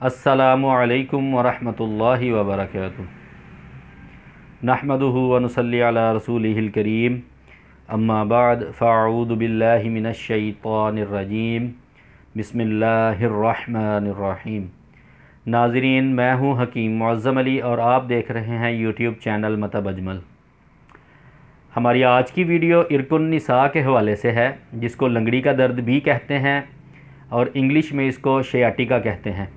अस्सलामु अलैकुम वरहमतुल्लाहि वबरकातुहू। नहमदुहु व नुसल्ली अला रसूलिहिल करीम। अम्मा बाद फ़अऊज़ु बिल्लाहि मिनश शैतानिर रजीम। बिस्मिल्लाहिर्रहमानिर्रहीम। नाज़रीन, मैं हूँ हकीम मुअज़्ज़म अली और आप देख रहे हैं यूट्यूब चैनल मतब अजमल। हमारी आज की वीडियो इरकुन निसा के हवाले से है, जिसको लंगड़ी का दर्द भी कहते हैं और इंग्लिश में इसको शियाटिका कहते हैं।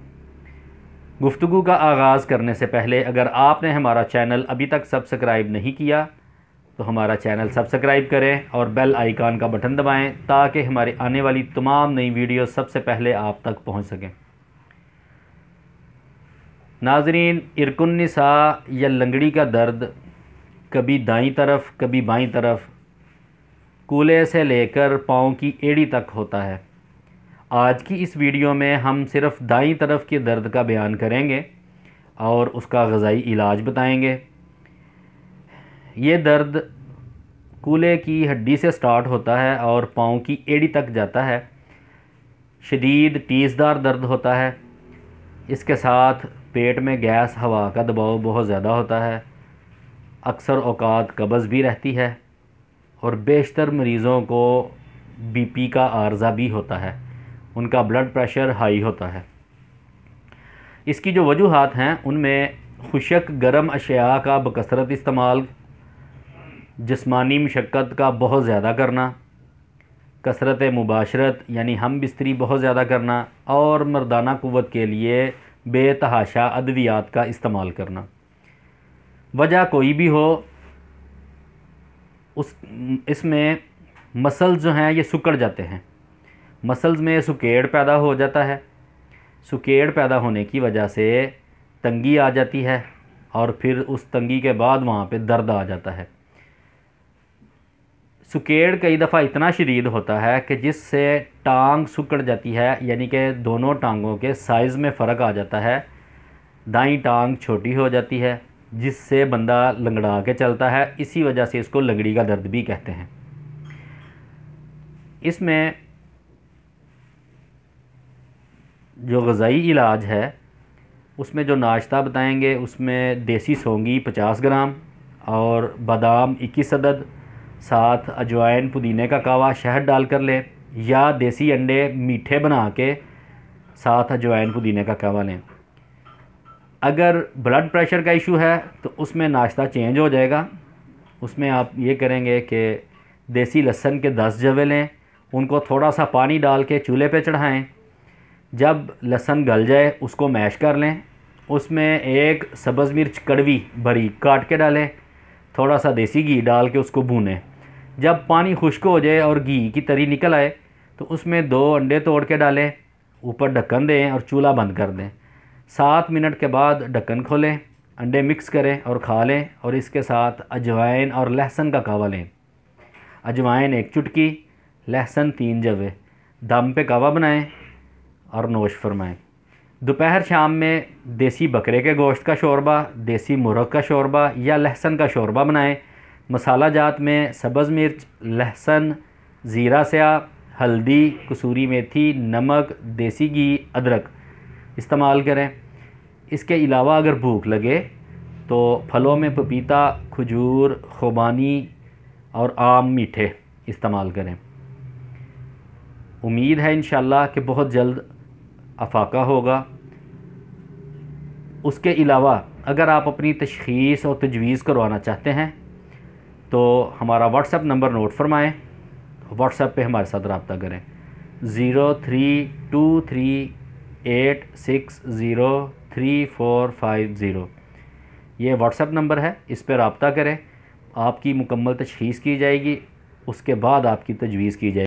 गुफ्तगू का आगाज़ करने से पहले अगर आपने हमारा चैनल अभी तक सब्सक्राइब नहीं किया तो हमारा चैनल सब्सक्राइब करें और बेल आइकन का बटन दबाएं ताकि हमारी आने वाली तमाम नई वीडियो सबसे पहले आप तक पहुंच सकें। नाज़रीन, इरकुन निसा या लंगड़ी का दर्द कभी दाईं तरफ कभी बाईं तरफ, कूल्हे से लेकर पाँव की एड़ी तक होता है। आज की इस वीडियो में हम सिर्फ़ दाईं तरफ के दर्द का बयान करेंगे और उसका ग़ज़ाई इलाज बताएंगे। ये दर्द कूल्हे की हड्डी से स्टार्ट होता है और पाँव की एड़ी तक जाता है। शदीद टीसदार दर्द होता है। इसके साथ पेट में गैस हवा का दबाव बहुत ज़्यादा होता है। अक्सर औक़ात कब्ज़ भी रहती है और बेशतर मरीज़ों को बीपी का आर्ज़ा भी होता है, उनका ब्लड प्रेशर हाई होता है। इसकी जो वजूहात हैं उनमें खुशक गर्म अशिया का बकसरत इस्तेमाल, जिस्मानी मशक्क़त का बहुत ज़्यादा करना, कसरत मुबाशरत यानी हम बिस्तरी बहुत ज़्यादा करना और मर्दाना क़ुव्वत के लिए बेतहाशा अद्वियात का इस्तेमाल करना। वजह कोई भी हो, इसमें मसल्स जो हैं ये सिकुड़ जाते हैं। मसल्स में सुकेड़ पैदा हो जाता है। सुकेड़ पैदा होने की वजह से तंगी आ जाती है और फिर उस तंगी के बाद वहाँ पे दर्द आ जाता है। सुकेड़ कई दफ़ा इतना शदीद होता है कि जिससे टांग सिकुड़ जाती है, यानी कि दोनों टांगों के साइज़ में फ़र्क आ जाता है। दाईं टांग छोटी हो जाती है जिससे बंदा लंगड़ा के चलता है। इसी वजह से इसको लंगड़ी का दर्द भी कहते हैं। इसमें जो ग़ज़ाई इलाज है उसमें जो नाश्ता बताएंगे उसमें देसी सौंगी 50 ग्राम और बादाम 21 अदद, साथ अजवाइन पुदीने का कावा शहद डाल कर लें, या देसी अंडे मीठे बना के साथ अजवाइन पुदीने का कावा लें। अगर ब्लड प्रेशर का इशू है तो उसमें नाश्ता चेंज हो जाएगा। उसमें आप ये करेंगे कि देसी लहसुन के 10 जवे लें, उनको थोड़ा सा पानी डाल के चूल्हे पे चढ़ाएं। जब लहसुन गल जाए उसको मैश कर लें। उसमें एक सब्ज़ मिर्च कड़वी बारीक काट के डालें, थोड़ा सा देसी घी डाल के उसको भूनें। जब पानी खुश्क हो जाए और घी की तरी निकल आए तो उसमें 2 अंडे तोड़ के डालें, ऊपर ढक्कन दें और चूल्हा बंद कर दें। 7 मिनट के बाद ढक्कन खोलें, अंडे मिक्स करें और खा लें। और इसके साथ अजवाइन और लहसुन का कावा लें। अजवाइन 1 चुटकी, लहसुन 3 जवे, दम पे कावा बनाएं और नोश फरमाएं। दोपहर शाम में देसी बकरे के गोश्त का शोरबा, देसी मुर्ग का शोरबा या लहसुन का शोरबा बनाएं। मसाला जात में सब्ज़ मिर्च, लहसुन, ज़ीरा स्याह, हल्दी, कसूरी मेथी, नमक, देसी घी, अदरक इस्तेमाल करें। इसके अलावा अगर भूख लगे तो फलों में पपीता, खजूर, खुबानी और आम मीठे इस्तेमाल करें। उम्मीद है इंशाअल्लाह कि बहुत जल्द अफाका होगा। उसके अलावा अगर आप अपनी तशख़ीस और तजवीज़ करवाना चाहते हैं तो हमारा व्हाट्सएप नंबर नोट फरमाएँ। व्हाट्सएप पे हमारे साथ रब्ता करें 0323860345 ये व्हाट्सएप नंबर है। इस पर रब्ता करें। आपकी मुकम्मल तशख़ीस की जाएगी, उसके बाद आपकी तजवीज़ की जाएगी।